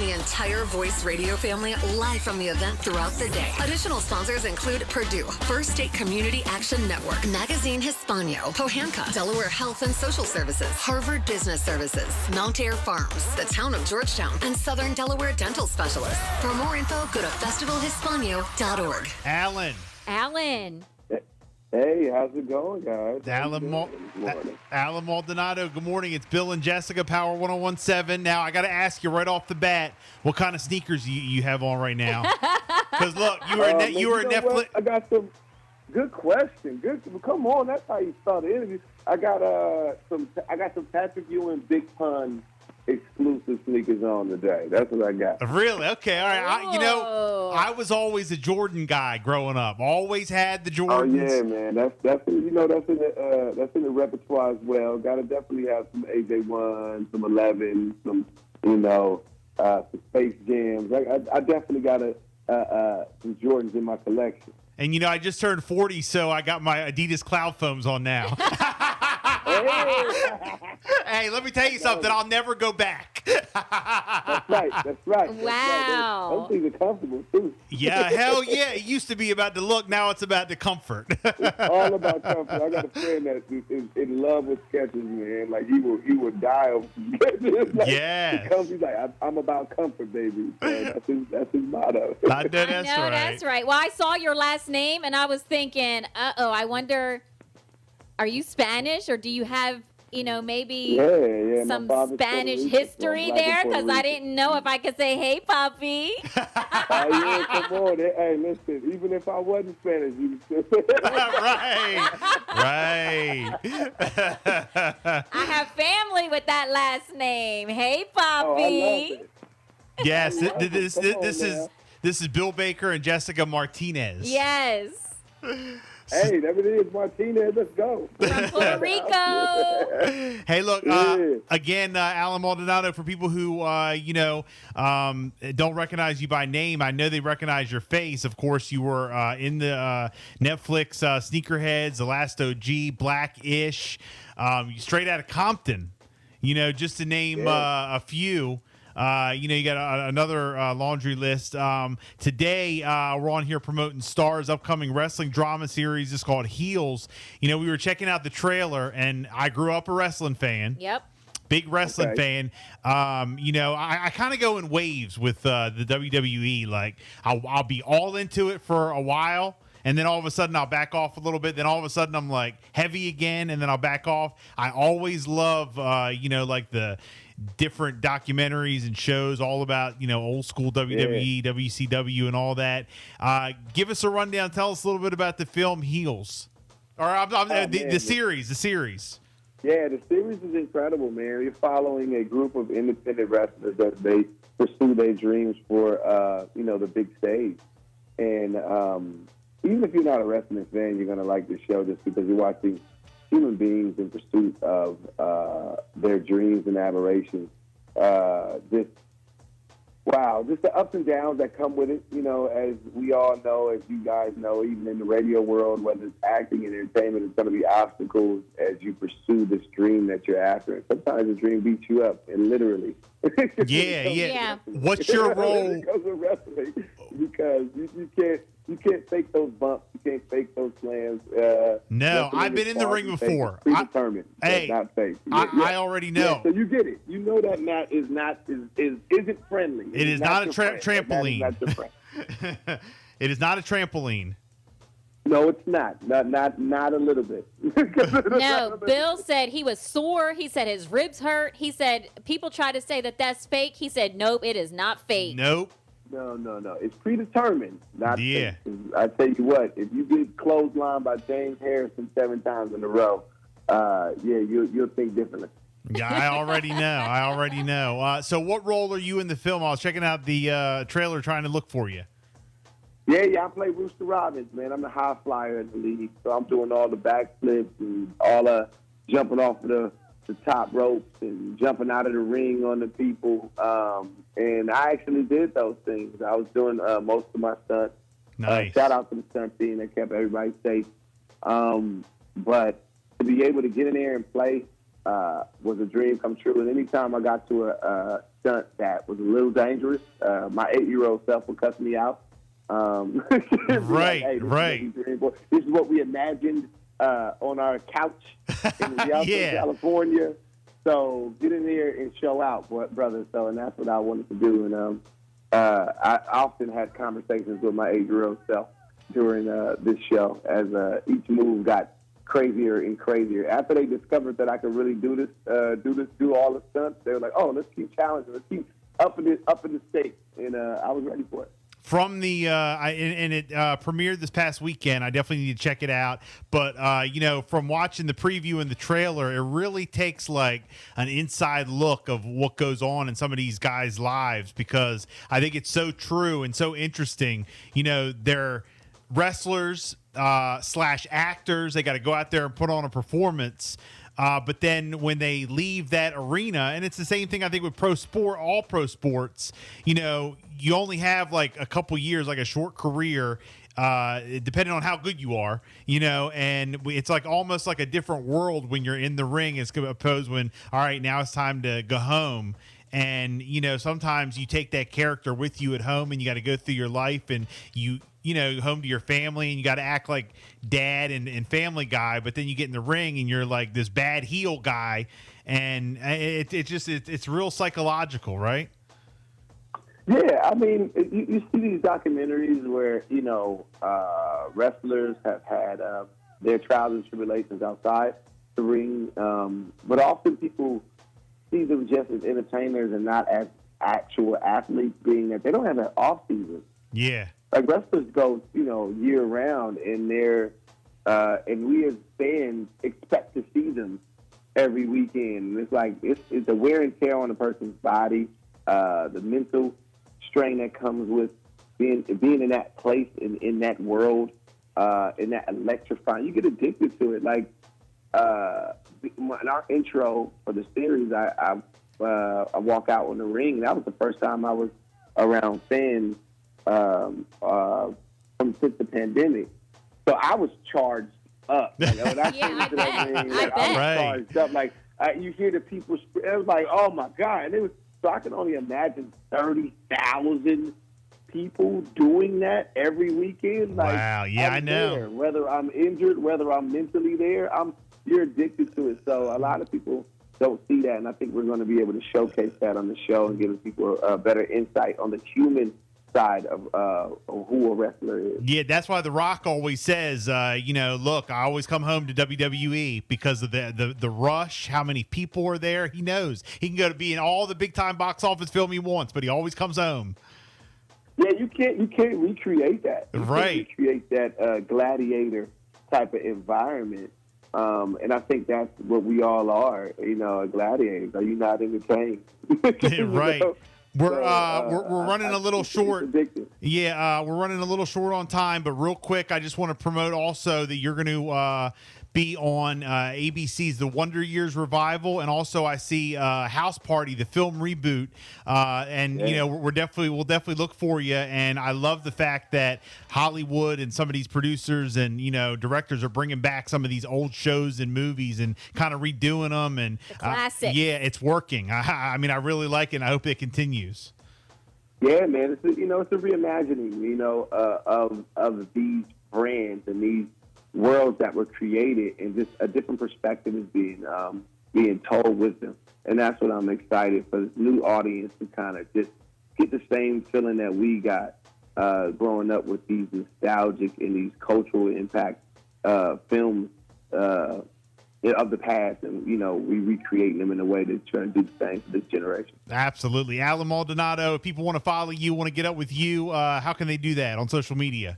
the entire Voice Radio family live from the event throughout the day. Additional sponsors include Purdue, First State Community Action Network, Magazine Hispano, Pohanka, Delaware Health and Social Services, Harvard Business Services, Mount Air Farms, the Town of Georgetown, and Southern Delaware Dental Specialists. For more info, go to festivalhispano.org. Alan. Hey, how's it going, guys? Alan Maldonado, good morning. It's Bill and Jessica, Power 101.7. Now, I got to ask you right off the bat, what kind of sneakers you have on right now? Because, look, you were at Netflix. What? I got some good question. Come on, that's how you start the interview. I got some Patrick Ewing Big Pun exclusive sneakers on today. That's what I got. Really? Okay. All right. I was always a Jordan guy growing up. Always had the Jordans. Oh yeah, man. That's in the repertoire as well. Got to definitely have some AJ1, some 11, some some Space Jams. I definitely got some Jordans in my collection. And I just turned 40, so I got my Adidas Cloud Foams on now. Hey, let me tell you something. I'll never go back. That's right. Wow. Those things are comfortable, too. Yeah, hell yeah. It used to be about the look. Now it's about the comfort. It's all about comfort. I got a friend that is in love with Skechers, man. Like, he would die over Skechers. Yeah. He's like, I'm about comfort, baby. So that's his motto. I know that's right. Well, I saw your last name, and I was thinking, I wonder, are you Spanish, or do you have maybe some Spanish history there? Because I didn't know if I could say, hey, papi. Yeah, come on. Hey, listen, even if I wasn't Spanish, you could still say Right. I have family with that last name. Hey, papi. Oh, I love it. Yes, this is Bill Baker and Jessica Martinez. Yes. Hey, there it is, Martinez. Let's go. From Puerto Rico. Hey, look, again, Alan Maldonado, for people who, don't recognize you by name, I know they recognize your face. Of course, you were in the Netflix Sneakerheads, The Last OG, Black-ish, straight out of Compton, just to name a few. You got another laundry list. Today, we're on here promoting Starz' upcoming wrestling drama series. It's called Heels. We were checking out the trailer, and I grew up a wrestling fan. Yep. Big wrestling fan. I kind of go in waves with the WWE. Like, I'll be all into it for a while. And then all of a sudden I'll back off a little bit. Then all of a sudden I'm like heavy again, and then I'll back off. I always love, like the different documentaries and shows all about, old school WWE, WCW, and all that. Give us a rundown. Tell us a little bit about the film Heels, or the series. The series. Yeah, the series is incredible, man. You're following a group of independent wrestlers as they pursue their dreams for, the big stage, and even if you're not a wrestling fan, you're going to like this show just because you're watching human beings in pursuit of their dreams and aspirations. Just the ups and downs that come with it, as we all know, as you guys know, even in the radio world, whether it's acting and entertainment, it's going to be obstacles as you pursue this dream that you're after. And sometimes the dream beats you up, and literally. Yeah. What's your role? Because of wrestling, because you can't fake those bumps. You can't fake those slams. No, I've been in the ring before. Predetermined. Hey, not fake. I already know. Yeah, so you get it. You know that mat isn't friendly. It is not a trampoline. Not your friend. It is not a trampoline. No, it's not. Not a little bit. No, Bill said he was sore. He said his ribs hurt. He said people try to say that that's fake. He said, nope, it is not fake. Nope. No. It's predetermined. Not fake. I tell you what, if you get clotheslined by James Harrison 7 times in a row, you'll think differently. Yeah, I already know. So what role are you in the film? I was checking out the trailer trying to look for you. Yeah, I play Rooster Robbins, man. I'm the high flyer in the league, so I'm doing all the backflips and all the jumping off of the top ropes and jumping out of the ring on the people. And I actually did those things. I was doing most of my stunts. Nice. Shout out to the stunt team that kept everybody safe. But to be able to get in there and play was a dream come true. And anytime I got to stunt that was a little dangerous. My 8-year-old self would cuss me out. Right, like, hey, right. This is what we imagined on our couch in California. So get in there and show out, brother. So, and that's what I wanted to do. And I often had conversations with my 8-year-old self during this show as each move got crazier and crazier. After they discovered that I could really do all the stunts, they were like, "Oh, let's keep challenging, let's keep upping the stakes." And I was ready for it. From the it premiered this past weekend. I definitely need to check it out. But from watching the preview and the trailer, it really takes like an inside look of what goes on in some of these guys' lives, because I think it's so true and so interesting. They're wrestlers / actors. They got to go out there and put on a performance. But then when they leave that arena, and it's the same thing I think with all pro sports, you only have like a couple years, like a short career, depending on how good you are, and it's like almost like a different world when you're in the ring as opposed when, all right, now it's time to go home. And, sometimes you take that character with you at home and you got to go through your life and home to your family, and you got to act like dad and family guy, but then you get in the ring and you're like this bad heel guy. And it's real psychological, right? Yeah. I mean, you see these documentaries where, wrestlers have had their trials and tribulations outside the ring. But often people see them just as entertainers and not as actual athletes, being that they don't have an off season. Yeah. Like wrestlers go, year round, and and we as fans expect to see them every weekend. It's like it's the wear and tear on a person's body, the mental strain that comes with being in that place, in that world, in that electrifying. You get addicted to it. Like in our intro for the series, I walk out on the ring. That was the first time I was around fans since the pandemic. So I was charged up. When I came into that ring, I was charged up. Like you hear the people, it was like, oh my God. And so I can only imagine 30,000 people doing that every weekend. Like, wow, yeah, I know. There. Whether I'm injured, whether I'm mentally there, you're addicted to it. So a lot of people don't see that, and I think we're going to be able to showcase that on the show and give people a better insight on the human side of who a wrestler is. Yeah, that's why The Rock always says, look, I always come home to WWE because of the rush, how many people are there. He knows he can go to be in all the big time box office film he wants, but he always comes home. Yeah, you can't recreate that. You right. Can't recreate that gladiator type of environment. And I think that's what we all are, gladiators. Are you not entertained? Right. We're running a little short. Yeah, we're running a little short on time, but real quick, I just want to promote also that you're going to be on ABC's The Wonder Years revival, and also I see House Party, the film reboot, we'll definitely look for you. And I love the fact that Hollywood and some of these producers and directors are bringing back some of these old shows and movies and kind of redoing them. And classic. Yeah, it's working. I mean, I really like it, and I hope it continues. Yeah, man, it's a reimagining, of these brands and these worlds that were created, and just a different perspective is being told with them. And that's what I'm excited for, this new audience to kind of just get the same feeling that we got growing up with these nostalgic and these cultural impact films of the past, and we recreate them in a way to try to do the same for this generation. Absolutely. Alan Maldonado, if people want to follow you, want to get up with you, how can they do that on social media?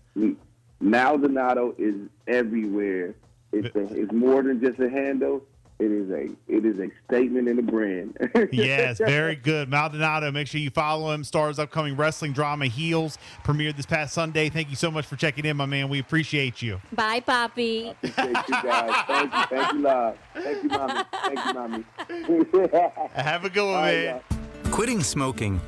Maldonado is everywhere. It's more than just a handle. It is a statement in the brand. Yes, very good. Maldonado, make sure you follow him. Starz upcoming wrestling drama Heels premiered this past Sunday. Thank you so much for checking in, my man. We appreciate you. Bye, Poppy. I appreciate you guys. Thank you, love. Thank you, mommy. Have a good one, man. Quitting smoking